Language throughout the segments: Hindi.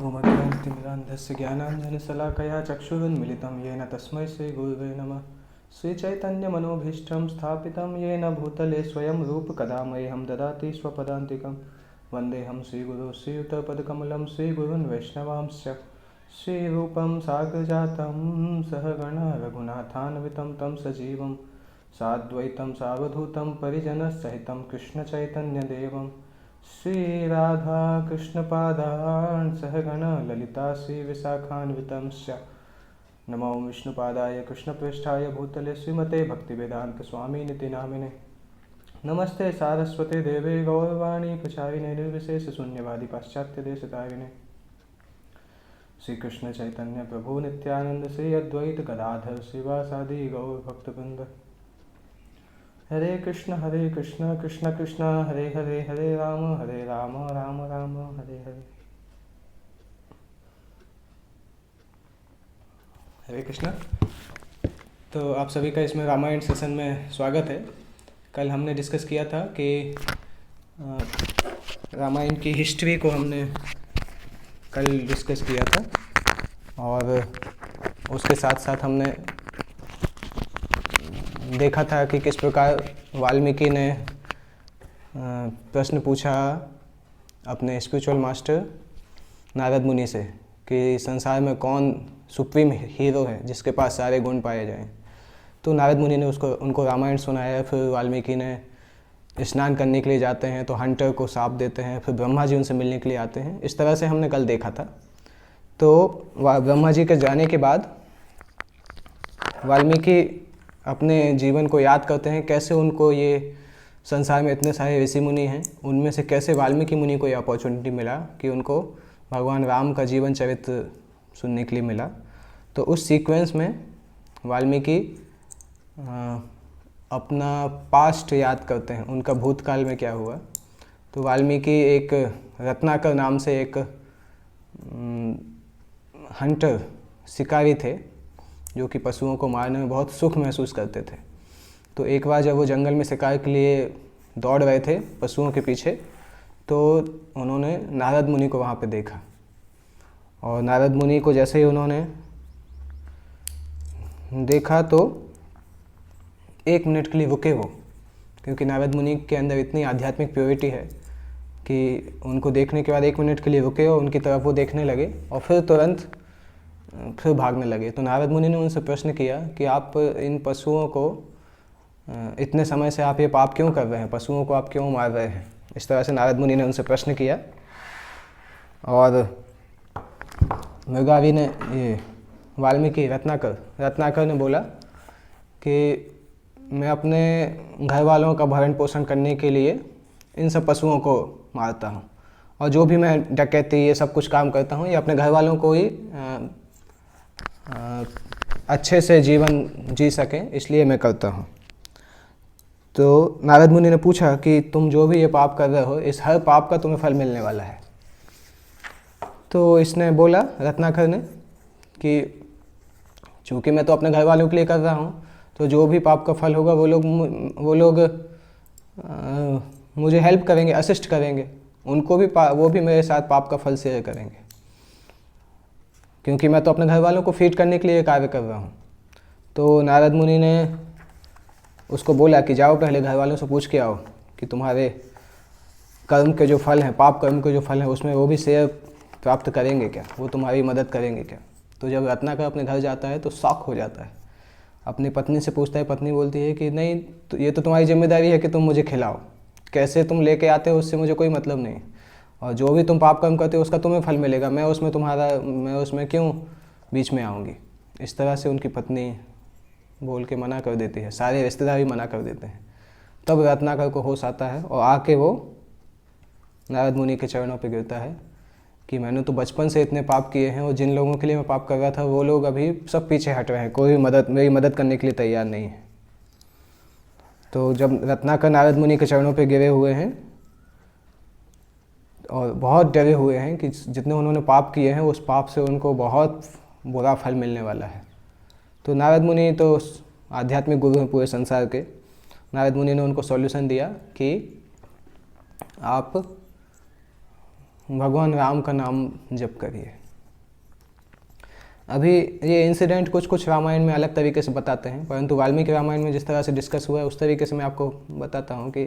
ओमज्ञानतिमिरान्धस्य ज्ञानाञ्जनशलाकया चक्षुरुन्मिलितं येन तस्मै श्रीगुरुवे नमः। श्रीचैतन्यमनोभीष्टं स्थापितं येन भूतले स्वयं रूपकदा मह्यं ददाति स्वपदान्तिकं। वन्देऽहं श्रीगुरुं श्रीयुतपदकमलं श्रीगुरून् वैष्णवांश्च। श्रीरूपं साग्रजातं सहगण रघुनाथान्वितं तं सजीवं साद्वैतं सावधूतं परिजनसहितं कृष्णचैतन्यदेवं श्रीराधा कृष्णपादान् सहगण ललिता श्रीविशाखान्वितंश्च। नमो विष्णुपादाय कृष्णप्रेष्ठाय भूतले श्रीमते भक्तिवेदान्तस्वामिनिति नामिने। नमस्ते सारस्वते देवे गौरवाणी प्रचारिणे निर्विशेषशून्यवादी पाश्चात्यदेशतारिणे। श्रीकृष्ण चैतन्य प्रभु नित्यानंद श्री अद्वैत गदाधर श्रीवासादि गौरभक्तवृंद। हरे कृष्ण कृष्ण कृष्ण हरे हरे, हरे राम राम राम हरे हरे। हरे कृष्ण। तो आप सभी का इसमें रामायण सेशन में स्वागत है। कल हमने डिस्कस किया था कि रामायण की हिस्ट्री को हमने कल डिस्कस किया था और उसके साथ साथ हमने देखा था कि किस प्रकार वाल्मीकि ने प्रश्न पूछा अपने स्पिरिचुअल मास्टर नारद मुनि से कि संसार में कौन सुप्रीम हीरो है जिसके पास सारे गुण पाए जाएं। तो नारद मुनि ने उनको रामायण सुनाया। फिर वाल्मीकि ने स्नान करने के लिए जाते हैं तो हंटर को शाप देते हैं, फिर ब्रह्मा जी उनसे मिलने के लिए आते हैं। इस तरह से हमने कल देखा था। तो ब्रह्मा जी के जाने के बाद वाल्मीकि अपने जीवन को याद करते हैं, कैसे उनको ये संसार में इतने सारे ऋषि मुनि हैं, उनमें से कैसे वाल्मीकि मुनि को ये अपॉर्चुनिटी मिला कि उनको भगवान राम का जीवन चरित्र सुनने के लिए मिला। तो उस सीक्वेंस में वाल्मीकि अपना पास्ट याद करते हैं, उनका भूतकाल में क्या हुआ। तो वाल्मीकि एक रत्नाकर नाम से एक हंटर शिकारी थे जो कि पशुओं को मारने में बहुत सुख महसूस करते थे। तो एक बार जब वो जंगल में शिकार के लिए दौड़ रहे थे पशुओं के पीछे, तो उन्होंने नारद मुनि को वहाँ पे देखा। और नारद मुनि को जैसे ही उन्होंने देखा तो 1 मिनट के लिए रुके वो, क्योंकि नारद मुनि के अंदर इतनी आध्यात्मिक प्योरिटी है कि उनको देखने के बाद 1 मिनट के लिए रुके और उनकी तरफ वो देखने लगे और फिर तुरंत फिर भागने लगे। तो नारद मुनि ने उनसे प्रश्न किया कि आप इन पशुओं को इतने समय से आप ये पाप क्यों कर रहे हैं, पशुओं को आप क्यों मार रहे हैं। इस तरह से नारद मुनि ने उनसे प्रश्न किया। और मृगावी ने ये वाल्मीकि रत्नाकर ने बोला कि मैं अपने घर वालों का भरण पोषण करने के लिए इन सब पशुओं को मारता हूँ, और जो भी मैं डकैती ये सब कुछ काम करता हूँ ये अपने घर वालों को ही अच्छे से जीवन जी सकें, इसलिए मैं करता हूँ। तो नारद मुनि ने पूछा कि तुम जो भी ये पाप कर रहे हो, इस हर पाप का तुम्हें फल मिलने वाला है। तो इसने बोला, रत्नाकर ने, कि चूँकि मैं तो अपने घर वालों के लिए कर रहा हूँ, तो जो भी पाप का फल होगा वो लोग मुझे हेल्प करेंगे, असिस्ट करेंगे, उनको भी वो भी मेरे साथ पाप का फल शेयर करेंगे, क्योंकि मैं तो अपने घर वालों को फीड करने के लिए कार्य कर रहा हूँ। तो नारद मुनि ने उसको बोला कि जाओ पहले घर वालों से पूछ के आओ कि तुम्हारे कर्म के जो फल हैं, पाप कर्म के जो फल हैं, उसमें वो भी शेयर प्राप्त करेंगे क्या, वो तुम्हारी मदद करेंगे क्या। तो जब रत्नाकर अपने घर जाता है तो शॉक हो जाता है, अपनी पत्नी से पूछता है। पत्नी बोलती है कि नहीं, तो ये तो तुम्हारी जिम्मेदारी है कि तुम मुझे खिलाओ, कैसे तुम लेके आते हो उससे मुझे कोई मतलब नहीं, और जो भी तुम पाप कर्म करते हो उसका तुम्हें फल मिलेगा, मैं उसमें क्यों बीच में आऊँगी। इस तरह से उनकी पत्नी बोल के मना कर देती है, सारे रिश्तेदार भी मना कर देते हैं। तब रत्नाकर को होश आता है और आके वो नारद मुनि के चरणों पे गिरता है कि मैंने तो बचपन से इतने पाप किए हैं, और जिन लोगों के लिए मैं पाप कर रहा था वो लोग अभी सब पीछे हट रहे हैं, कोई मेरी मदद करने के लिए तैयार नहीं है। तो जब रत्नाकर नारद मुनि के चरणों पे गिरे हुए हैं और बहुत डरे हुए हैं कि जितने उन्होंने पाप किए हैं उस पाप से उनको बहुत बुरा फल मिलने वाला है। तो नारद मुनि तो आध्यात्मिक गुरु हैं पूरे संसार के। नारद मुनि ने उनको सॉल्यूशन दिया कि आप भगवान राम का नाम जप करिए। अभी ये इंसिडेंट कुछ कुछ रामायण में अलग तरीके से बताते हैं, परंतु वाल्मीकि रामायण में जिस तरह से डिस्कस हुआ है उस तरीके से मैं आपको बताता हूँ कि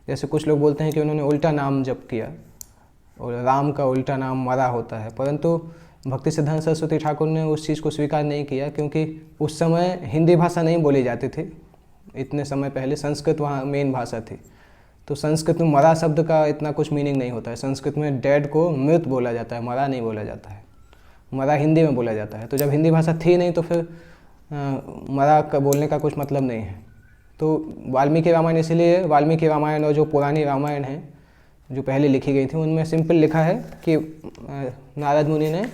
जैसे कुछ लोग बोलते हैं कि उन्होंने उल्टा नाम जप किया और राम का उल्टा नाम मरा होता है, परंतु भक्ति सिद्धांत सरस्वती ठाकुर ने उस चीज़ को स्वीकार नहीं किया, क्योंकि उस समय हिंदी भाषा नहीं बोली जाती थी। इतने समय पहले संस्कृत वहाँ मेन भाषा थी, तो संस्कृत में मरा शब्द का इतना कुछ मीनिंग नहीं होता है। संस्कृत में डेड को मृत बोला जाता है, मरा नहीं बोला जाता है। मरा हिंदी में बोला जाता है, तो जब हिंदी भाषा थी नहीं तो फिर मरा का बोलने का कुछ मतलब नहीं है। तो वाल्मीकि रामायण इसलिए, वाल्मीकि रामायण और जो पुरानी रामायण है जो पहले लिखी गई थी उनमें सिंपल लिखा है कि नारद मुनि ने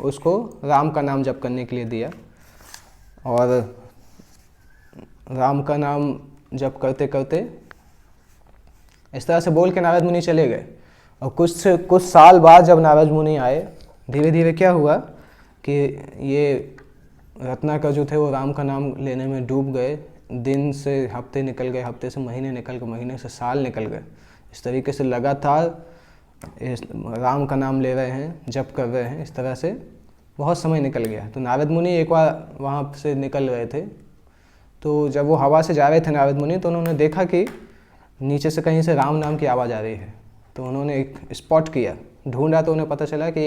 उसको राम का नाम जप करने के लिए दिया, और राम का नाम जप करते करते इस तरह से बोल के नारद मुनि चले गए। और कुछ साल बाद जब नारद मुनि आए, धीरे धीरे क्या हुआ कि ये रत्नाकर जो थे वो राम का नाम लेने में डूब गए। दिन से हफ्ते निकल गए, हफ्ते से महीने निकल गए, महीने से साल निकल गए। इस तरीके से लगातार राम का नाम ले रहे हैं, जप कर रहे हैं, इस तरह से बहुत समय निकल गया। तो नारद मुनि एक बार वहाँ से निकल रहे थे, तो जब वो हवा से जा रहे थे नारद मुनि, तो उन्होंने देखा कि नीचे से कहीं से राम नाम की आवाज़ आ रही है। तो उन्होंने एक स्पॉट किया, ढूंढा, तो उन्हें पता चला कि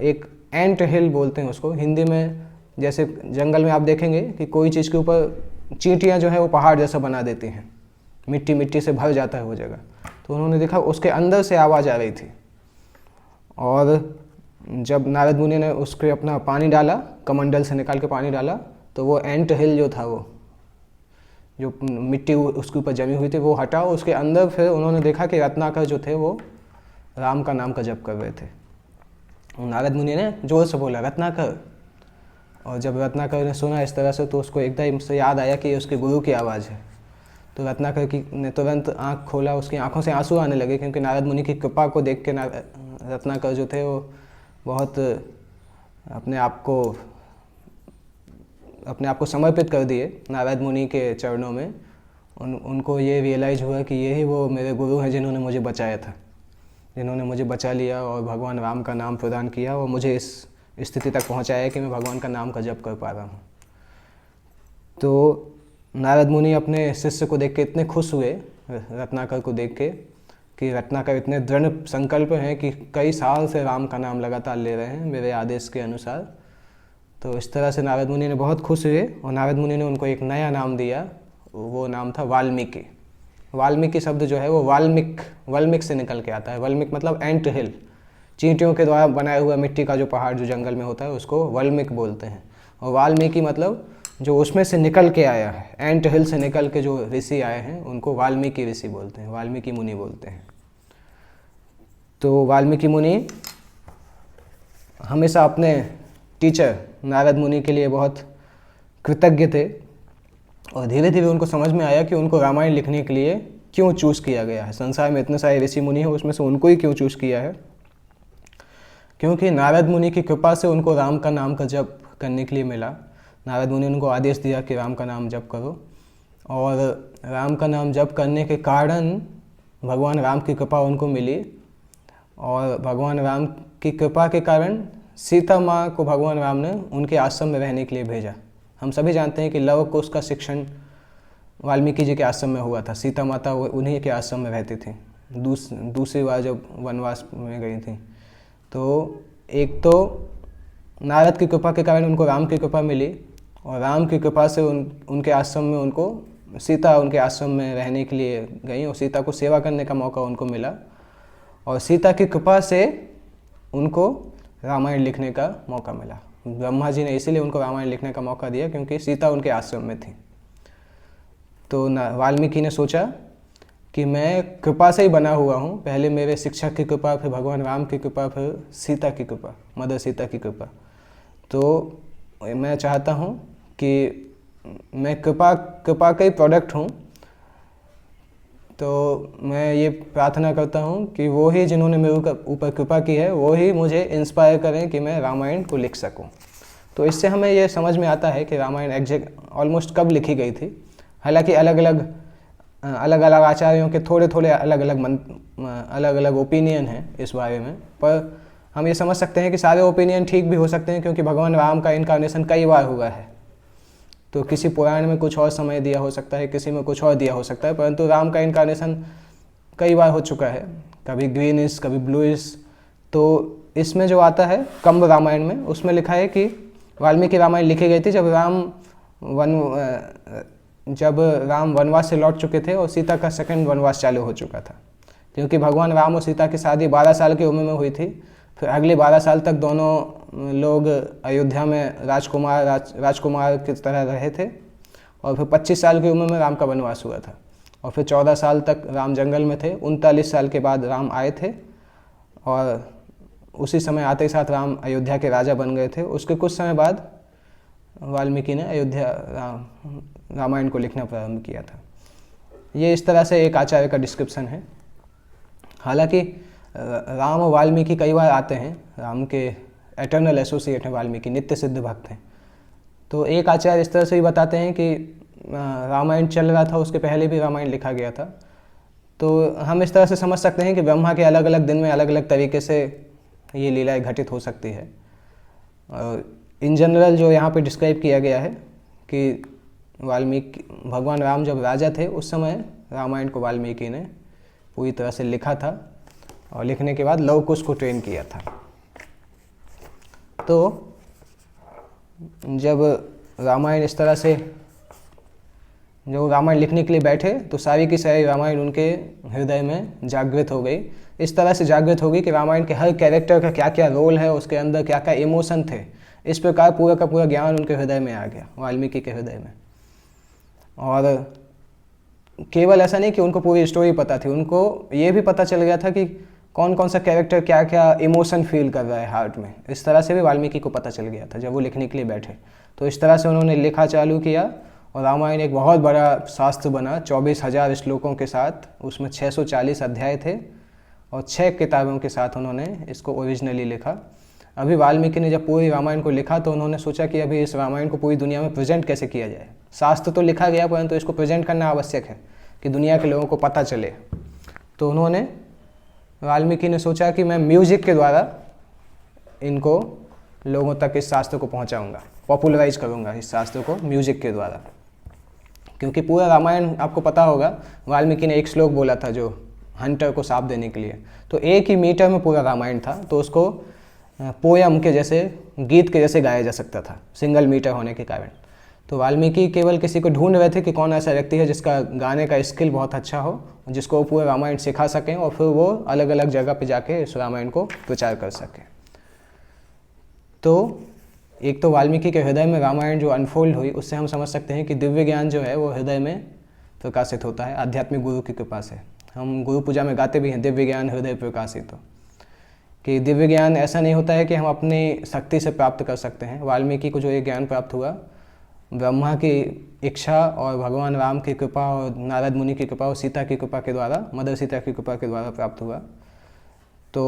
एक एंट हिल बोलते हैं उसको हिंदी में। जैसे जंगल में आप देखेंगे कि कोई चीज़ के ऊपर चींटियाँ जो है वो पहाड़ जैसा बना देती हैं, मिट्टी मिट्टी से भर जाता है वो जगह। तो उन्होंने देखा उसके अंदर से आवाज़ आ रही थी, और जब नारद मुनि ने उसके अपना पानी डाला, कमंडल से निकाल के पानी डाला, तो वो एंट हिल जो था, वो जो मिट्टी उसके ऊपर जमी हुई थी वो हटा। उसके अंदर फिर उन्होंने देखा कि रत्नाकर जो थे वो राम का नाम का जप कर रहे थे। नारद मुनि ने जोर से बोला रत्नाकर, और जब रत्नाकर ने सुना इस तरह से तो उसको एकदम से याद आया कि ये उसके गुरु की आवाज़ है। तो रत्नाकर ने तुरंत आँख खोला, उसकी आँखों से आंसू आने लगे, क्योंकि नारद मुनि की कृपा को देख के रत्नाकर जो थे वो बहुत अपने आप को समर्पित कर दिए नारद मुनि के चरणों में। उनको ये रियलाइज़ हुआ कि यही वो मेरे गुरु हैं जिन्होंने मुझे बचाया था, जिन्होंने मुझे बचा लिया और भगवान राम का नाम प्रदान किया और मुझे इस स्थिति तक पहुंचाया कि मैं भगवान का नाम का जप कर पा रहा हूँ। तो नारद मुनि अपने शिष्य को देख के इतने खुश हुए, रत्नाकर को देख के, कि रत्नाकर इतने दृढ़ संकल्प हैं कि कई साल से राम का नाम लगातार ले रहे हैं मेरे आदेश के अनुसार। तो इस तरह से नारद मुनि ने बहुत खुश हुए, और नारद मुनि ने उनको एक नया नाम दिया। वो नाम था वाल्मीकि। वाल्मीकि शब्द जो है वो वाल्मीक से निकल के आता है। वाल्मीक मतलब एंट हिल, चींटियों के द्वारा बनाया हुआ मिट्टी का जो पहाड़ जो जंगल में होता है उसको वाल्मीक बोलते हैं। और वाल्मीकि मतलब जो उसमें से निकल के आया है, एंट हिल से निकल के जो ऋषि आए हैं उनको वाल्मीकि ऋषि बोलते हैं, वाल्मीकि मुनि बोलते हैं। तो वाल्मीकि मुनि हमेशा अपने टीचर नारद मुनि के लिए बहुत कृतज्ञ थे, और धीरे धीरे उनको समझ में आया कि उनको रामायण लिखने के लिए क्यों चूज़ किया गया है। संसार में इतने सारे ऋषि मुनि हैं, उसमें से उनको ही क्यों चूज़ किया है, क्योंकि नारद मुनि की कृपा से उनको राम का नाम का जप करने के लिए मिला। नारद मुनि ने उनको आदेश दिया कि राम का नाम जप करो, और राम का नाम जप करने के कारण भगवान राम की कृपा उनको मिली, और भगवान राम की कृपा के कारण सीता माँ को भगवान राम ने उनके आश्रम में रहने के लिए भेजा। हम सभी जानते हैं कि लव कुश का शिक्षण वाल्मीकि जी के आश्रम में हुआ था। सीता माता उन्हीं के आश्रम में रहती थी दूसरी बार जब वनवास में गई थी। तो एक तो नारद की कृपा के कारण उनको राम की कृपा मिली, और राम की कृपा से उनके आश्रम में सीता उनके आश्रम में रहने के लिए गई, और सीता को सेवा करने का मौका उनको मिला, और सीता की कृपा से उनको रामायण लिखने का मौका मिला। ब्रह्मा जी ने इसीलिए उनको रामायण लिखने का मौका दिया क्योंकि सीता उनके आश्रम में थी। तो वाल्मीकि ने सोचा कि मैं कृपा से ही बना हुआ हूँ, पहले मेरे शिक्षक की कृपा, फिर भगवान राम की कृपा, फिर सीता की कृपा, मदर सीता की कृपा। तो मैं चाहता हूँ कि मैं कृपा का ही प्रोडक्ट हूँ। तो मैं ये प्रार्थना करता हूँ कि वो ही जिन्होंने मेरे ऊपर कृपा की है वो ही मुझे इंस्पायर करें कि मैं रामायण को लिख सकूँ। तो इससे हमें ये समझ में आता है कि रामायण एग्जैक्ट ऑलमोस्ट कब लिखी गई थी। हालांकि अलग अलग अलग अलग आचार्यों के थोड़े थोड़े अलग अलग ओपिनियन हैं इस बारे में, पर हम ये समझ सकते हैं कि सारे ओपिनियन ठीक भी हो सकते हैं, क्योंकि भगवान राम का इनकारनेशन कई बार हुआ है। तो किसी पुराण में कुछ और समय दिया हो सकता है, किसी में कुछ और दिया हो सकता है, परंतु राम का इनकारनेशन कई बार हो चुका है, कभी ग्रीनिश कभी ब्लूइश। तो इसमें जो आता है कंब रामायण में, उसमें लिखा है कि वाल्मीकि रामायण लिखी गई थी जब राम वनवास से लौट चुके थे और सीता का सेकंड वनवास चालू हो चुका था, क्योंकि भगवान राम और सीता की शादी 12 साल की उम्र में हुई थी। फिर अगले 12 साल तक दोनों लोग अयोध्या में राजकुमार की तरह रहे थे, और फिर 25 साल की उम्र में राम का वनवास हुआ था, और फिर 14 साल तक राम जंगल में थे। 39 साल के बाद राम आए थे, और उसी समय आते ही साथ राम अयोध्या के राजा बन गए थे। उसके कुछ समय बाद वाल्मीकि ने रामायण को लिखना प्रारंभ किया था। ये इस तरह से एक आचार्य का डिस्क्रिप्शन है। हालांकि राम और वाल्मीकि कई बार आते हैं, राम के एटर्नल एसोसिएट हैं वाल्मीकि, नित्य सिद्ध भक्त हैं। तो एक आचार्य इस तरह से भी बताते हैं कि रामायण चल रहा था, उसके पहले भी रामायण लिखा गया था। तो हम इस तरह से समझ सकते हैं कि ब्रह्मा के अलग अलग दिन में अलग अलग तरीके से ये लीलाएँ घटित हो सकती है। और इन जनरल जो यहाँ पे डिस्क्राइब किया गया है कि भगवान राम जब राजा थे उस समय रामायण को वाल्मीकि ने पूरी तरह से लिखा था, और लिखने के बाद लव कुश को ट्रेन किया था। तो जब रामायण इस तरह से जब रामायण लिखने के लिए बैठे तो सारी की सारी रामायण उनके हृदय में जागृत हो गई। इस तरह से जागृत हो गई कि रामायण के हर कैरेक्टर का क्या क्या रोल है, उसके अंदर क्या क्या इमोशन थे, इस प्रकार पूरा का पूरा ज्ञान उनके हृदय में आ गया, वाल्मीकि के हृदय में। और केवल ऐसा नहीं कि उनको पूरी स्टोरी पता थी, उनको ये भी पता चल गया था कि कौन कौन सा कैरेक्टर क्या क्या इमोशन फील कर रहा है हार्ट में। इस तरह से भी वाल्मीकि को पता चल गया था जब वो लिखने के लिए बैठे। तो इस तरह से उन्होंने लिखा चालू किया, और रामायण एक बहुत बड़ा शास्त्र बना 24,000 श्लोकों के साथ। उसमें 640 अध्याय थे, और 6 किताबों के साथ उन्होंने इसको ओरिजिनली लिखा। अभी वाल्मीकि ने जब पूरी रामायण को लिखा तो उन्होंने सोचा कि अभी इस रामायण को पूरी दुनिया में प्रेजेंट कैसे किया जाए। शास्त्र तो लिखा गया, परंतु इसको प्रेजेंट करना आवश्यक है कि दुनिया के लोगों को पता चले। तो वाल्मीकि ने सोचा कि मैं म्यूजिक के द्वारा इनको लोगों तक इस शास्त्र को पहुंचाऊंगा, पॉपुलराइज करूंगा इस शास्त्र को म्यूजिक के द्वारा। क्योंकि पूरा रामायण आपको पता होगा, वाल्मीकि ने एक श्लोक बोला था जो हंटर को शाप देने के लिए, तो एक ही मीटर में पूरा रामायण था, तो उसको पोयम के जैसे, गीत के जैसे गाया जा सकता था, सिंगल मीटर होने के कारण। तो वाल्मीकि केवल किसी को ढूंढ रहे थे कि कौन ऐसा व्यक्ति है जिसका गाने का स्किल बहुत अच्छा हो, जिसको वो पूरा रामायण सिखा सकें, और फिर वो अलग अलग जगह पे जाके इस रामायण को प्रचार कर सकें। तो एक तो वाल्मीकि के हृदय में रामायण जो अनफोल्ड हुई, उससे हम समझ सकते हैं कि दिव्य ज्ञान जो है वो हृदय में प्रकाशित होता है आध्यात्मिक गुरु की कृपा से। हम गुरु पूजा में गाते भी हैं, दिव्य ज्ञान हृदय प्रकाशित हो। कि दिव्य ज्ञान ऐसा नहीं होता है कि हम अपनी शक्ति से प्राप्त कर सकते हैं। वाल्मीकि को जो ये ज्ञान प्राप्त हुआ, ब्रह्मा की इच्छा और भगवान राम की कृपा और नारद मुनि की कृपा और सीता की कृपा के द्वारा, मदर सीता की कृपा के द्वारा प्राप्त हुआ। तो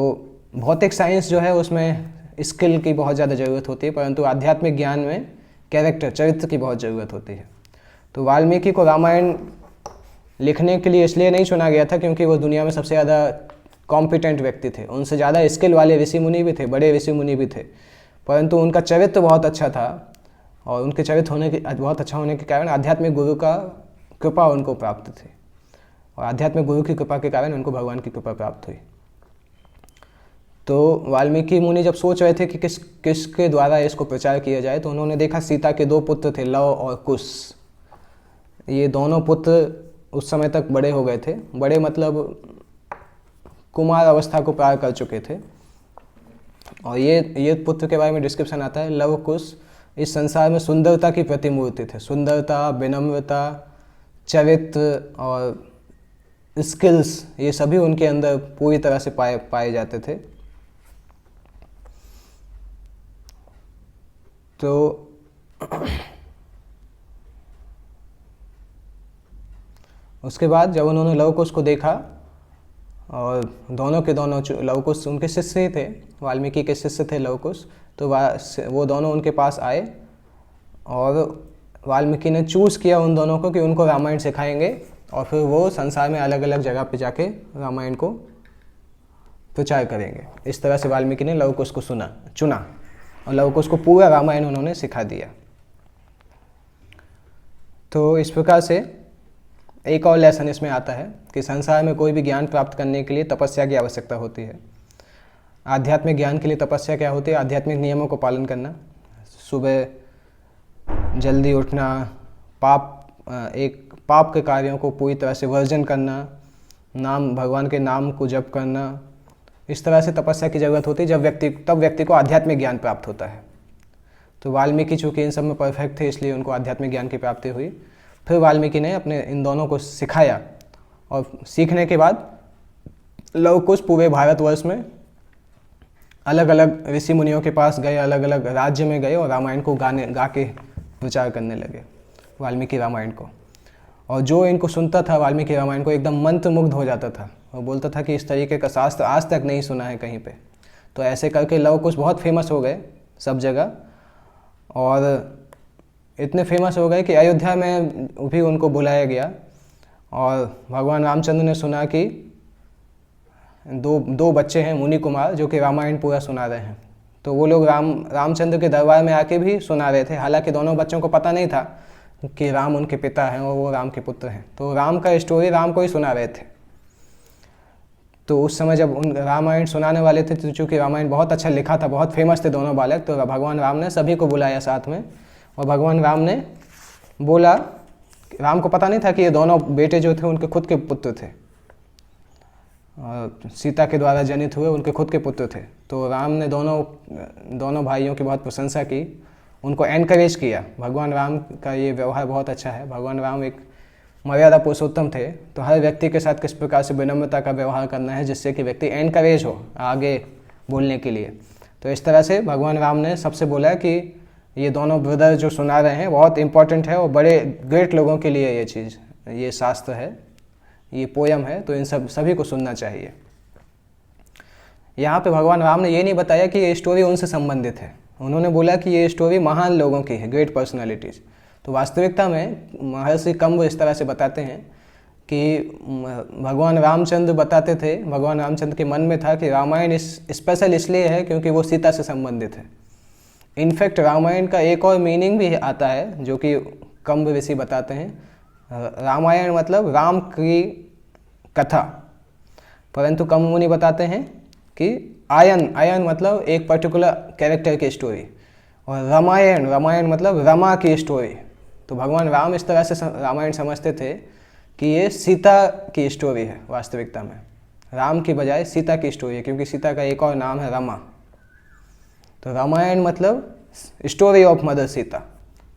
भौतिक साइंस जो है उसमें स्किल की बहुत ज़्यादा ज़रूरत होती है, परंतु आध्यात्मिक ज्ञान में कैरेक्टर, चरित्र की बहुत ज़रूरत होती है। तो वाल्मीकि को रामायण लिखने के लिए इसलिए नहीं चुना गया था क्योंकि वो दुनिया में सबसे ज़्यादा कॉम्पिटेंट व्यक्ति थे, उनसे ज़्यादा स्किल वाले ऋषि मुनि भी थे, बड़े ऋषि मुनि भी थे, परंतु उनका चरित्र बहुत अच्छा था, और उनके चरित्र बहुत अच्छा होने के कारण आध्यात्मिक गुरु का कृपा उनको प्राप्त थी, और आध्यात्मिक गुरु की कृपा के कारण उनको भगवान की कृपा प्राप्त हुई। तो वाल्मीकि मुनि जब सोच रहे थे कि किसके द्वारा इसको प्रचार किया जाए, तो उन्होंने देखा सीता के 2 पुत्र थे, लव और कुश। ये दोनों पुत्र उस समय तक बड़े हो गए थे, बड़े मतलब कुमार अवस्था को पार कर चुके थे। और ये पुत्र के बारे में डिस्क्रिप्शन आता है, लव कुश इस संसार में सुंदरता की प्रतिमूर्ति थे। सुंदरता, विनम्रता, चरित्र और स्किल्स, ये सभी उनके अंदर पूरी तरह से पाए जाते थे। तो उसके बाद जब उन्होंने लव कुश को देखा, और दोनों के दोनों, लव कुश उनके शिष्य ही थे, वाल्मीकि के शिष्य थे लव कुश, तो वो दोनों उनके पास आए, और वाल्मीकि ने चूज़ किया उन दोनों को कि उनको रामायण सिखाएंगे और फिर वो संसार में अलग अलग जगह पे जाके रामायण को प्रचार करेंगे। इस तरह से वाल्मीकि ने लव कुश को चुना और लव कुश को पूरा रामायण उन्होंने सिखा दिया। तो इस प्रकार से एक और लेसन इसमें आता है कि संसार में कोई भी ज्ञान प्राप्त करने के लिए तपस्या की आवश्यकता होती है। आध्यात्मिक ज्ञान के लिए तपस्या क्या होती है? आध्यात्मिक नियमों को पालन करना, सुबह जल्दी उठना, पाप के कार्यों को पूरी तरह से वर्जन करना, भगवान के नाम को जप करना, इस तरह से तपस्या की जरूरत होती है तब व्यक्ति को आध्यात्मिक ज्ञान प्राप्त होता है। तो वाल्मीकि चूँकि इन सब में परफेक्ट थे इसलिए उनको आध्यात्मिक ज्ञान की प्राप्ति हुई। फिर वाल्मीकि ने अपने इन दोनों को सिखाया और सीखने के बाद लव कुश पूरे भारतवर्ष में अलग अलग ऋषि मुनियों के पास गए, अलग अलग राज्य में गए और रामायण को गा के प्रचार करने लगे, वाल्मीकि रामायण को। और जो इनको सुनता था वाल्मीकि रामायण को एकदम मंत्रमुग्ध हो जाता था। वो बोलता था कि इस तरीके का शास्त्र आज तक नहीं सुना है कहीं पे। तो ऐसे करके लव कुश बहुत फेमस हो गए सब जगह, और इतने फेमस हो गए कि अयोध्या में भी उनको बुलाया गया। और भगवान रामचंद्र ने सुना कि दो बच्चे हैं मुनि कुमार जो कि रामायण पूरा सुना रहे हैं। तो वो लोग रामचंद्र के दरबार में आके भी सुना रहे थे। हालांकि दोनों बच्चों को पता नहीं था कि राम उनके पिता हैं और वो राम के पुत्र हैं। तो राम का स्टोरी राम को ही सुना रहे थे। तो उस समय जब उन रामायण सुनाने वाले थे, तो चूँकि रामायण बहुत अच्छा लिखा था, बहुत फेमस थे दोनों बालक, तो भगवान राम ने सभी को बुलाया साथ में। और भगवान राम ने बोला, राम को पता नहीं था कि ये दोनों बेटे जो थे उनके खुद के पुत्र थे, सीता के द्वारा जनित हुए उनके खुद के पुत्र थे। तो राम ने दोनों भाइयों की बहुत प्रशंसा की, उनको एनकरेज किया। भगवान राम का ये व्यवहार बहुत अच्छा है। भगवान राम एक मर्यादा पुरुषोत्तम थे। तो हर व्यक्ति के साथ किस प्रकार से विनम्रता का व्यवहार करना है जिससे कि व्यक्ति एनकरेज हो आगे बोलने के लिए। तो इस तरह से भगवान राम ने सबसे बोला कि ये दोनों ब्रदर जो सुना रहे हैं बहुत इंपॉर्टेंट है और बड़े ग्रेट लोगों के लिए ये चीज़, ये शास्त्र है, ये पोयम है, तो इन सभी को सुनना चाहिए। यहाँ पे भगवान राम ने ये नहीं बताया कि ये स्टोरी उनसे संबंधित है। उन्होंने बोला कि ये स्टोरी महान लोगों की है, ग्रेट पर्सनालिटीज़। तो वास्तविकता में महर्षि कंब इस तरह से बताते हैं कि भगवान रामचंद्र बताते थे, भगवान रामचंद्र के मन में था कि रामायण स्पेशल इसलिए है क्योंकि वो सीता से संबंधित है। इनफैक्ट रामायण का एक और मीनिंग भी आता है जो कि कंब ऋषि बताते हैं। रामायण मतलब राम की कथा, परंतु कंब मुनि बताते हैं कि आयन मतलब एक पर्टिकुलर कैरेक्टर की स्टोरी, और रामायण मतलब रमा की स्टोरी। तो भगवान राम इस तरह से रामायण समझते थे कि ये सीता की स्टोरी है। वास्तविकता में राम की बजाय सीता की स्टोरी है, क्योंकि सीता का एक और नाम है रमा। तो रामायण मतलब स्टोरी ऑफ मदर सीता।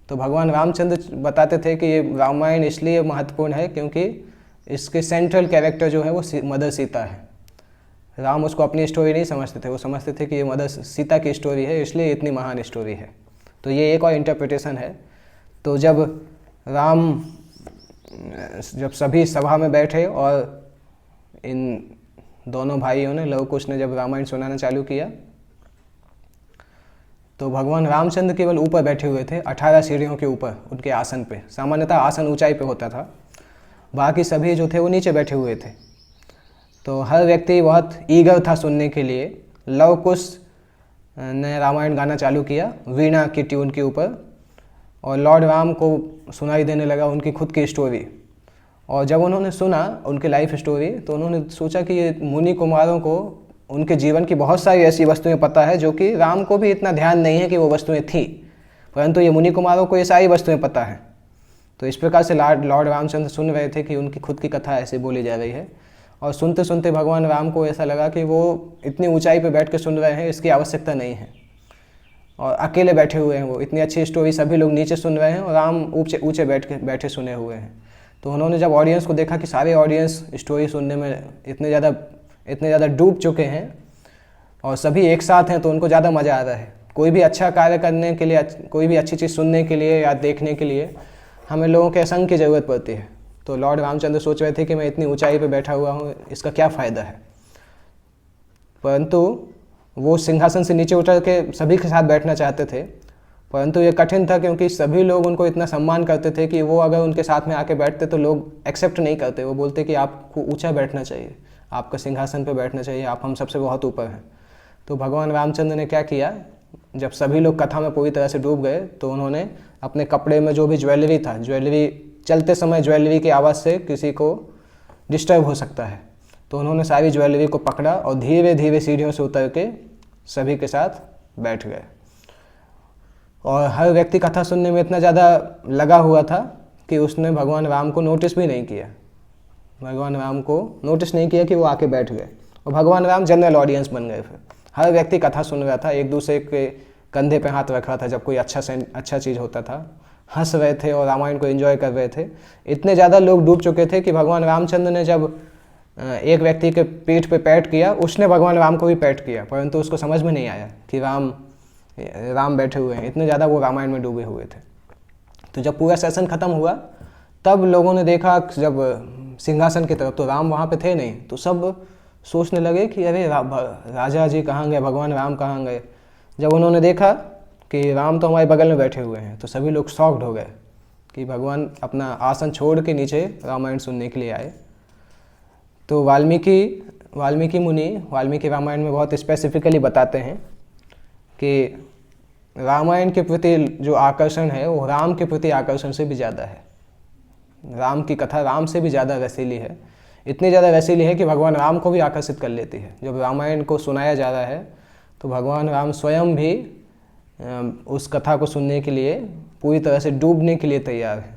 तो भगवान रामचंद्र बताते थे कि ये रामायण इसलिए महत्वपूर्ण है क्योंकि इसके सेंट्रल कैरेक्टर जो है वो मदर सीता है। राम उसको अपनी स्टोरी नहीं समझते थे, वो समझते थे कि ये मदर सीता की स्टोरी है इसलिए इतनी महान स्टोरी है। तो ये एक और इंटरप्रिटेशन है। तो जब सभी सभा में बैठे और इन दोनों भाइयों ने, लव कुश ने जब रामायण सुनाना चालू किया, तो भगवान रामचंद्र केवल ऊपर बैठे हुए थे, 18 सीढ़ियों के ऊपर उनके आसन पे। सामान्यतः आसन ऊंचाई पे होता था, बाकी सभी जो थे वो नीचे बैठे हुए थे। तो हर व्यक्ति बहुत ईगर था सुनने के लिए। लव कुश ने रामायण गाना चालू किया वीणा की ट्यून के ऊपर, और लॉर्ड राम को सुनाई देने लगा उनकी खुद की स्टोरी। और जब उन्होंने सुना उनकी लाइफ स्टोरी, तो उन्होंने सोचा कि ये मुनि कुमारों को उनके जीवन की बहुत सारी ऐसी वस्तुएं पता है जो कि राम को भी इतना ध्यान नहीं है कि वो वस्तुएं थी, परंतु ये मुनि कुमारों को ये सारी वस्तुएं पता है। तो इस प्रकार से लॉर्ड रामचंद्र सुन रहे थे कि उनकी खुद की कथा ऐसे बोली जा रही है। और सुनते सुनते भगवान राम को ऐसा लगा कि वो इतनी ऊंचाई पे बैठ के सुन रहे हैं, इसकी आवश्यकता नहीं है, और अकेले बैठे हुए हैं। वो इतनी अच्छी स्टोरी सभी लोग नीचे सुन रहे हैं और राम ऊंचे बैठे सुने हुए हैं। तो उन्होंने जब ऑडियंस को देखा कि सारे ऑडियंस स्टोरी सुनने में इतने ज़्यादा डूब चुके हैं और सभी एक साथ हैं, तो उनको ज़्यादा मज़ा आ रहा है। कोई भी अच्छा कार्य करने के लिए, कोई भी अच्छी चीज़ सुनने के लिए या देखने के लिए हमें लोगों के संग की ज़रूरत पड़ती है। तो लॉर्ड रामचंद्र सोच रहे थे कि मैं इतनी ऊंचाई पे बैठा हुआ हूँ, इसका क्या फ़ायदा है। परंतु वो सिंहासन से नीचे उतर के सभी के साथ बैठना चाहते थे, परंतु ये कठिन था क्योंकि सभी लोग उनको इतना सम्मान करते थे कि वो अगर उनके साथ में आके बैठते तो लोग एक्सेप्ट नहीं करते। वो बोलते कि आपको ऊंचा बैठना चाहिए, आपका सिंहासन पर बैठना चाहिए, आप हम सबसे बहुत ऊपर हैं। तो भगवान रामचंद्र ने क्या किया, जब सभी लोग कथा में पूरी तरह से डूब गए तो उन्होंने अपने कपड़े में जो भी ज्वेलरी था, ज्वेलरी चलते समय ज्वेलरी की आवाज़ से किसी को डिस्टर्ब हो सकता है, तो उन्होंने सारी ज्वेलरी को पकड़ा और धीरे धीरे सीढ़ियों से उतर के सभी के साथ बैठ गए। और हर व्यक्ति कथा सुनने में इतना ज़्यादा लगा हुआ था कि उसने भगवान राम को नोटिस भी नहीं किया, भगवान राम को नोटिस नहीं किया कि वो आके बैठ गए। और भगवान राम जनरल ऑडियंस बन गए। फिर हर व्यक्ति कथा सुन रहा था, एक दूसरे के कंधे पे हाथ रख रहा था जब कोई अच्छा चीज़ होता था, हंस रहे थे और रामायण को एंजॉय कर रहे थे। इतने ज़्यादा लोग डूब चुके थे कि भगवान रामचंद्र ने जब एक व्यक्ति के पीठ पे पैट किया, उसने भगवान राम को भी पैट किया, परंतु उसको समझ में नहीं आया कि राम बैठे हुए हैं। इतने ज़्यादा वो रामायण में डूबे हुए थे। तो जब पूरा सेशन ख़त्म हुआ तब लोगों ने देखा जब सिंहासन की तरफ, तो राम वहाँ पे थे नहीं। तो सब सोचने लगे कि अरे राजा जी कहाँ गए, भगवान राम कहाँ गए। जब उन्होंने देखा कि राम तो हमारे बगल में बैठे हुए हैं तो सभी लोग शॉक्ड हो गए कि भगवान अपना आसन छोड़ के नीचे रामायण सुनने के लिए आए। तो वाल्मीकि मुनि वाल्मीकि रामायण में बहुत स्पेसिफिकली बताते हैं कि रामायण के प्रति जो आकर्षण है वो राम के प्रति आकर्षण से भी ज़्यादा है। राम की कथा राम से भी ज़्यादा रसीली है, इतनी ज़्यादा रसीली है कि भगवान राम को भी आकर्षित कर लेती है। जब रामायण को सुनाया जा रहा है तो भगवान राम स्वयं भी उस कथा को सुनने के लिए पूरी तरह से डूबने के लिए तैयार है।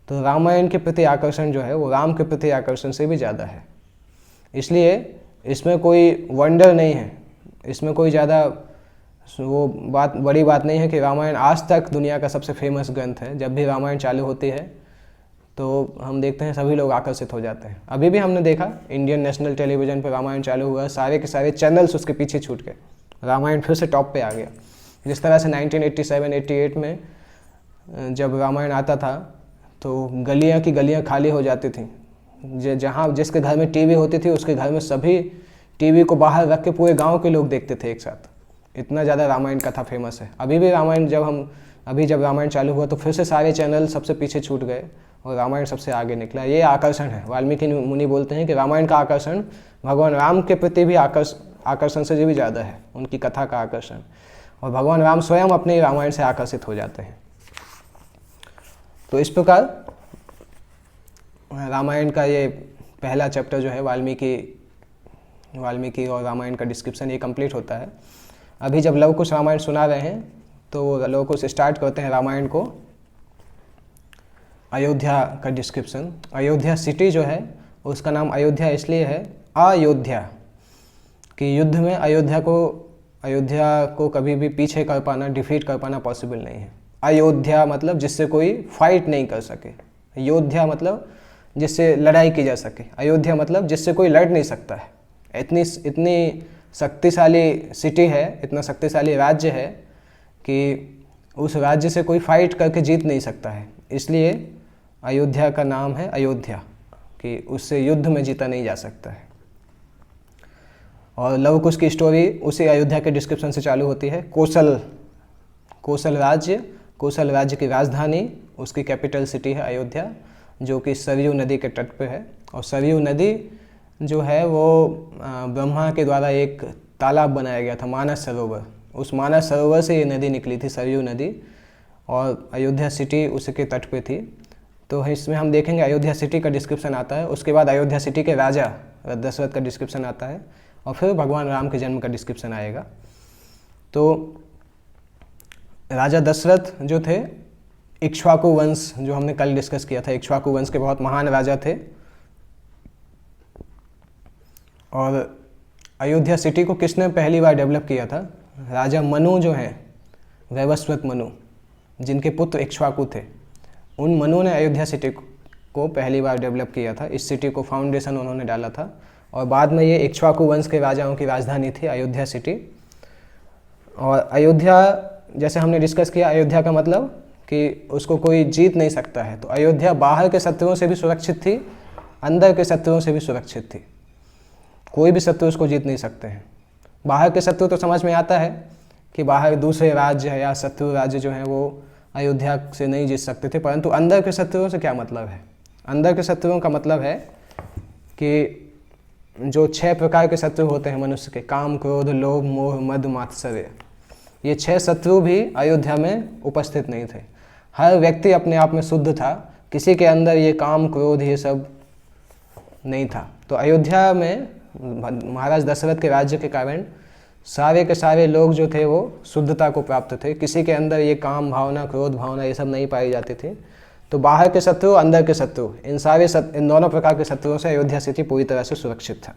तो रामायण के प्रति आकर्षण जो है वो राम के प्रति आकर्षण से भी ज़्यादा है। इसलिए इसमें कोई वंडर नहीं है, इसमें कोई ज़्यादा वो बड़ी बात नहीं है कि रामायण आज तक दुनिया का सबसे फेमस ग्रंथ है। जब भी रामायण चालू होती है तो हम देखते हैं सभी लोग आकर्षित हो जाते हैं। अभी भी हमने देखा इंडियन नेशनल टेलीविज़न पर रामायण चालू हुआ, सारे के सारे चैनल्स उसके पीछे छूट गए, रामायण फिर से टॉप पे आ गया। जिस तरह से 1987-88 में जब रामायण आता था तो गलियां की गलियां खाली हो जाती थी। जहाँ जिसके घर में टीवी होती थी उसके घर में सभी टीवी को बाहर रख के पूरे गांव के लोग देखते थे एक साथ। इतना ज़्यादा रामायण कथा फेमस है। अभी भी रामायण जब रामायण चालू हुआ तो फिर से सारे चैनल सबसे पीछे छूट गए और रामायण सबसे आगे निकला। ये आकर्षण है। वाल्मीकि मुनि बोलते हैं कि रामायण का आकर्षण भगवान राम के प्रति भी आकर्षण से भी ज़्यादा है, उनकी कथा का आकर्षण। और भगवान राम स्वयं अपने रामायण से आकर्षित हो जाते हैं। तो इस प्रकार रामायण का ये पहला चैप्टर जो है वाल्मीकि और रामायण का डिस्क्रिप्शन ये कंप्लीट होता है। अभी जब लव कुश रामायण सुना रहे हैं तो लव कुश स्टार्ट करते हैं रामायण को अयोध्या का डिस्क्रिप्शन। अयोध्या सिटी जो है उसका नाम अयोध्या इसलिए है अयोध्या कि युद्ध में अयोध्या को कभी भी पीछे कर पाना, डिफीट कर पाना पॉसिबल नहीं है। अयोध्या मतलब जिससे कोई फाइट नहीं कर सके, योद्धा मतलब जिससे लड़ाई की जा सके, अयोध्या मतलब जिससे कोई लड़ नहीं सकता है। इतनी शक्तिशाली सिटी है, इतना शक्तिशाली राज्य है कि उस राज्य से कोई फाइट करके जीत नहीं सकता है। इसलिए अयोध्या का नाम है अयोध्या कि उससे युद्ध में जीता नहीं जा सकता है। और लव कुश की स्टोरी उसी अयोध्या के डिस्क्रिप्शन से चालू होती है। कोसल राज्य की राजधानी, उसकी कैपिटल सिटी है अयोध्या, जो कि सरयू नदी के तट पे है। और सरयू नदी जो है वो ब्रह्मा के द्वारा एक तालाब बनाया गया था, मानस सरोवर। उस मानस सरोवर से ये नदी निकली थी, सरयू नदी, और अयोध्या सिटी उसके तट पे थी। तो इसमें हम देखेंगे अयोध्या सिटी का डिस्क्रिप्शन आता है, उसके बाद अयोध्या सिटी के राजा दशरथ का डिस्क्रिप्शन आता है, और फिर भगवान राम के जन्म का डिस्क्रिप्शन आएगा। तो राजा दशरथ जो थे इक्ष्वाकु वंश, जो हमने कल डिस्कस किया था, इक्ष्वाकु वंश के बहुत महान राजा थे। और अयोध्या सिटी को किसने पहली बार डेवलप किया था? राजा मनु जो हैं, वैवस्वत मनु, जिनके पुत्र इक्ष्वाकु थे, उन मनु ने अयोध्या सिटी को पहली बार डेवलप किया था। इस सिटी को फाउंडेशन उन्होंने डाला था, और बाद में ये इक्ष्वाकु वंश के राजाओं की राजधानी थी अयोध्या सिटी। और अयोध्या, जैसे हमने डिस्कस किया, अयोध्या का मतलब कि उसको कोई जीत नहीं सकता है। तो अयोध्या बाहर के शत्रुओं से भी सुरक्षित थी, अंदर के शत्रुओं से भी सुरक्षित थी। कोई भी शत्रु उसको जीत नहीं सकते हैं। बाहर के शत्रु तो समझ में आता है कि बाहर दूसरे राज्य है या शत्रु राज्य जो हैं वो अयोध्या से नहीं जीत सकते थे, परंतु अंदर के शत्रुओं से क्या मतलब है? अंदर के शत्रुओं का मतलब है कि जो 6 प्रकार के शत्रु होते हैं मनुष्य के, काम, क्रोध, लोभ, मोह, मद, मात्सर्य, ये 6 शत्रु भी अयोध्या में उपस्थित नहीं थे। हर व्यक्ति अपने आप में शुद्ध था, किसी के अंदर ये काम, क्रोध, ये सब नहीं था। तो अयोध्या में महाराज दशरथ के राज्य के कारण सारे के सारे लोग जो थे वो शुद्धता को प्राप्त थे, किसी के अंदर ये काम भावना, क्रोध भावना ये सब नहीं पाई जाती थी। तो बाहर के शत्रु, अंदर के शत्रु, इन दोनों प्रकार के शत्रुओं से अयोध्या सिटी पूरी तरह से सुरक्षित था।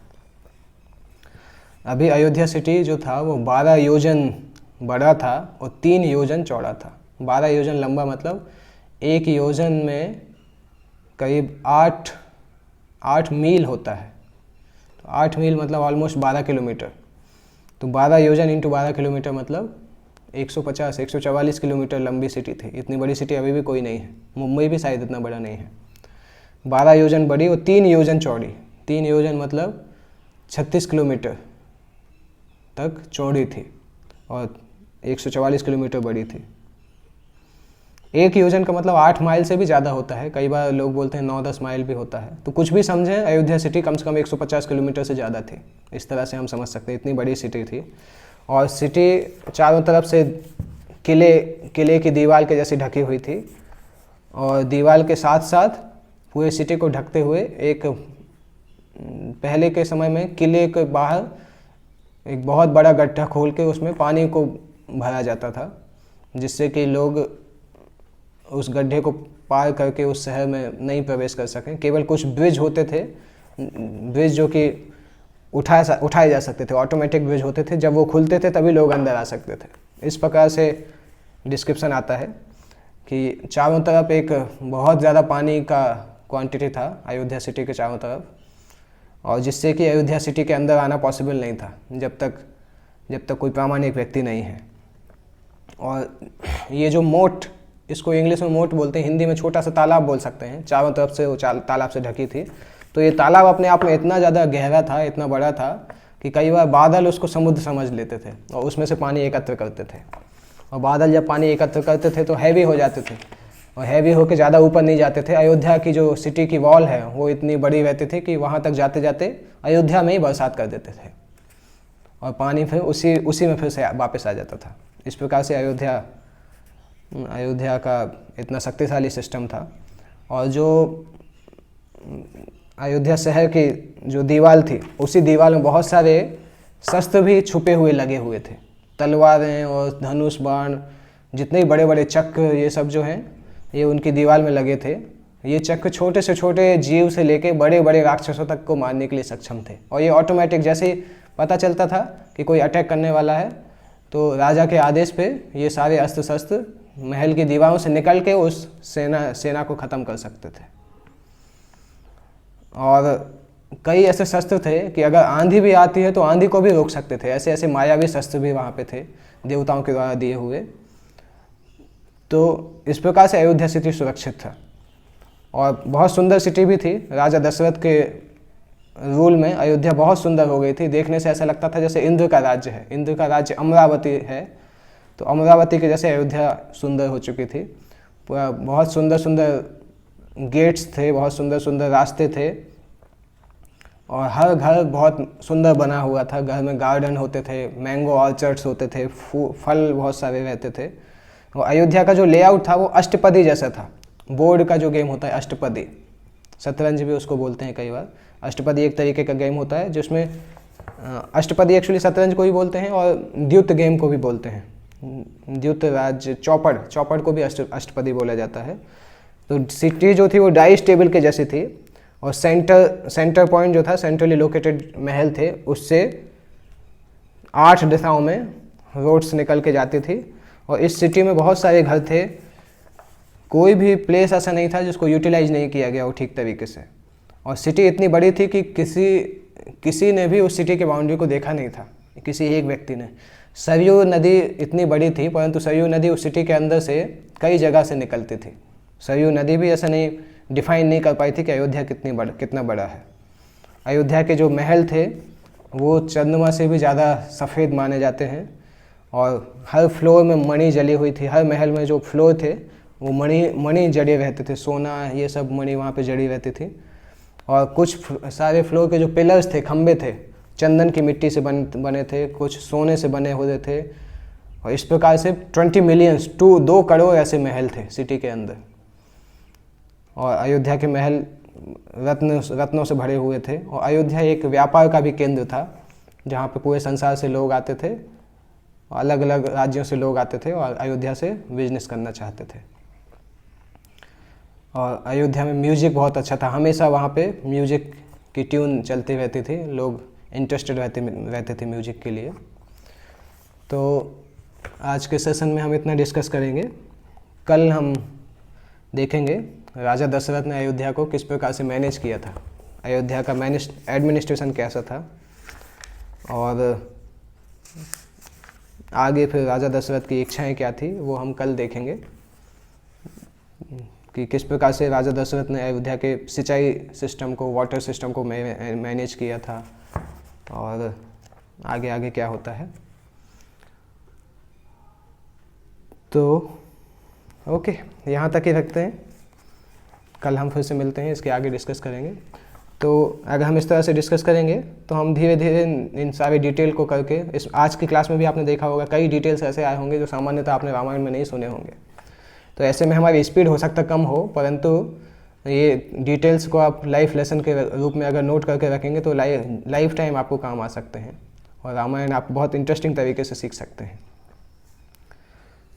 अभी अयोध्या सिटी जो था वो 12 योजन बड़ा था और 3 योजन चौड़ा था। 12 योजन लंबा मतलब 1 योजन में करीब 8 मील होता है। तो 8 मील मतलब ऑलमोस्ट 12 किलोमीटर। तो 12 योजन इंटू 12 किलोमीटर मतलब 150-144 किलोमीटर लंबी सिटी थी। इतनी बड़ी सिटी अभी भी कोई नहीं है। मुंबई भी शायद इतना बड़ा नहीं है। 12 योजन बड़ी और 3 योजन चौड़ी। 3 योजन मतलब 36 किलोमीटर तक चौड़ी थी और 144 किलोमीटर बड़ी थी। 1 योजन का मतलब 8 माइल से भी ज़्यादा होता है। कई बार लोग बोलते हैं 9-10 माइल भी होता है। तो कुछ भी समझें, अयोध्या सिटी कम से कम 150 किलोमीटर से ज़्यादा थी। इस तरह से हम समझ सकते हैं, इतनी बड़ी सिटी थी। और सिटी चारों तरफ से किले की दीवार के जैसी ढकी हुई थी और दीवार के साथ साथ पूरे सिटी को ढकते हुए एक, पहले के समय में किले के बाहर एक बहुत बड़ा गड्ढा खोल के उसमें पानी को भरा जाता था, जिससे कि लोग उस गड्ढे को पार करके उस शहर में नहीं प्रवेश कर सकें। केवल कुछ ब्रिज होते थे, ब्रिज जो कि उठाए जा सकते थे, ऑटोमेटिक ब्रिज होते थे। जब वो खुलते थे तभी लोग अंदर आ सकते थे। इस प्रकार से डिस्क्रिप्शन आता है कि चारों तरफ एक बहुत ज़्यादा पानी का क्वांटिटी था अयोध्या सिटी के चारों तरफ, और जिससे कि अयोध्या सिटी के अंदर आना पॉसिबल नहीं था जब तक कोई प्रामाणिक व्यक्ति नहीं है। और ये जो मोट, इसको इंग्लिश में मोट बोलते हैं, हिंदी में छोटा सा तालाब बोल सकते हैं, चारों तरफ से वो तालाब से ढकी थी। तो ये तालाब अपने आप में इतना ज़्यादा गहरा था, इतना बड़ा था कि कई बार बादल उसको समुद्र समझ लेते थे और उसमें से पानी एकत्र करते थे। और बादल जब पानी एकत्र करते थे तो हैवी हो जाते थे और हैवी होकर ज़्यादा ऊपर नहीं जाते थे। अयोध्या की जो सिटी की वॉल है वो इतनी बड़ी रहती थी कि वहाँ तक जाते जाते अयोध्या में ही बरसात कर देते थे और पानी फिर उसी में फिर से वापस आ जाता था। इस प्रकार से अयोध्या का इतना शक्तिशाली सिस्टम था। और जो अयोध्या शहर की जो दीवार थी, उसी दीवार में बहुत सारे शस्त्र भी छुपे हुए लगे हुए थे, तलवारें और धनुष बाण, जितने बड़े बड़े चक्र, ये सब जो हैं ये उनकी दीवार में लगे थे। ये चक्र छोटे से छोटे जीव से लेके बड़े बड़े राक्षसों तक को मारने के लिए सक्षम थे। और ये ऑटोमेटिक, जैसे ही पता चलता था कि कोई अटैक करने वाला है तो राजा के आदेश पे ये सारे अस्त्र शस्त्र महल की दीवारों से निकल के उस सेना को ख़त्म कर सकते थे। और कई ऐसे शस्त्र थे कि अगर आंधी भी आती है तो आंधी को भी रोक सकते थे। ऐसे ऐसे मायावी शस्त्र भी वहाँ पे थे, देवताओं के द्वारा दिए हुए। तो इस प्रकार से अयोध्या सिटी सुरक्षित था और बहुत सुंदर सिटी भी थी। राजा दशरथ के रूल में अयोध्या बहुत सुंदर हो गई थी। देखने से ऐसा लगता था जैसे इंद्र का राज्य है। इंद्र का राज्य अमरावती है, तो अमरावती के जैसे अयोध्या सुंदर हो चुकी थी। बहुत सुंदर सुंदर गेट्स थे, बहुत सुंदर सुंदर रास्ते थे और हर घर बहुत सुंदर बना हुआ था। घर में गार्डन होते थे, मैंगो ऑर्चर्ड्स होते थे, फल बहुत सारे रहते थे। और अयोध्या का जो लेआउट था वो अष्टपदी जैसा था। बोर्ड का जो गेम होता है अष्टपदी, शतरंज भी उसको बोलते हैं कई बार। अष्टपदी एक तरीके का गेम होता है जिसमें अष्टपदी एक्चुअली शतरंज को भी बोलते हैं और द्युत गेम को भी बोलते हैं। द्युत राज्य, चौपड़ को भी अष्टपदी बोला जाता है। तो सिटी जो थी वो डाइस टेबल के जैसी थी और सेंटर पॉइंट जो था, सेंट्रली लोकेटेड महल थे, उससे 8 दिशाओं में रोड्स निकल के जाती थी। और इस सिटी में बहुत सारे घर थे, कोई भी प्लेस ऐसा नहीं था जिसको यूटिलाइज नहीं किया गया हो ठीक तरीके से। और सिटी इतनी बड़ी थी कि किसी ने भी उस सिटी के बाउंड्री को देखा नहीं था, किसी एक व्यक्ति ने। सरयू नदी इतनी बड़ी थी, परंतु सरयू नदी उस सिटी के अंदर से कई जगह से निकलती थी। सरयू नदी भी ऐसा नहीं डिफाइन नहीं कर पाई थी कि अयोध्या कितना बड़ा है। अयोध्या के जो महल थे वो चंद्रमा से भी ज़्यादा सफ़ेद माने जाते हैं और हर फ्लोर में मणि जली हुई थी। हर महल में जो फ्लोर थे वो मणि जड़े रहते थे, सोना ये सब मणि वहाँ पे जड़ी रहती थी। और कुछ सारे फ्लोर के जो पिलर्स थे, खंबे थे, चंदन की मिट्टी से बने थे, कुछ सोने से बने हुए थे। और इस प्रकार से 20 मिलियंस 2 करोड़ ऐसे महल थे सिटी के अंदर। और अयोध्या के महल रत्नों से भरे हुए थे। और अयोध्या एक व्यापार का भी केंद्र था, जहाँ पे पूरे संसार से लोग आते थे, अलग अलग राज्यों से लोग आते थे और अयोध्या से बिजनेस करना चाहते थे। और अयोध्या में म्यूज़िक बहुत अच्छा था, हमेशा वहाँ पे म्यूज़िक की ट्यून चलती रहती थी, लोग इंटरेस्टेड रहते थे म्यूज़िक के लिए। तो आज के सेशन में हम इतना डिस्कस करेंगे। कल हम देखेंगे राजा दशरथ ने अयोध्या को किस प्रकार से मैनेज किया था, अयोध्या का एडमिनिस्ट्रेशन कैसा था, और आगे फिर राजा दशरथ की इच्छाएं क्या थी वो हम कल देखेंगे कि किस प्रकार से राजा दशरथ ने अयोध्या के सिंचाई सिस्टम को, वाटर सिस्टम को मैनेज किया था, और आगे आगे क्या होता है। तो ओके, यहाँ तक ही रखते हैं, कल हम फिर से मिलते हैं, इसके आगे डिस्कस करेंगे। तो अगर हम इस तरह से डिस्कस करेंगे तो हम धीरे धीरे इन सारे डिटेल को करके, इस आज की क्लास में भी आपने देखा होगा कई डिटेल्स ऐसे आए होंगे जो सामान्यतः आपने रामायण में नहीं सुने होंगे। तो ऐसे में हमारी स्पीड हो सकता कम हो, परंतु ये डिटेल्स को आप लाइफ लेसन के रूप में अगर नोट करके रखेंगे तो लाइफ टाइम आपको काम आ सकते हैं, और रामायण आप बहुत इंटरेस्टिंग तरीके से सीख सकते हैं।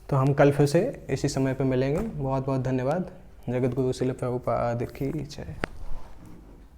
तो हम कल फिर से इसी समय पर मिलेंगे। बहुत बहुत धन्यवाद। जगत गुरु श्रील प्रभुपाद की जय।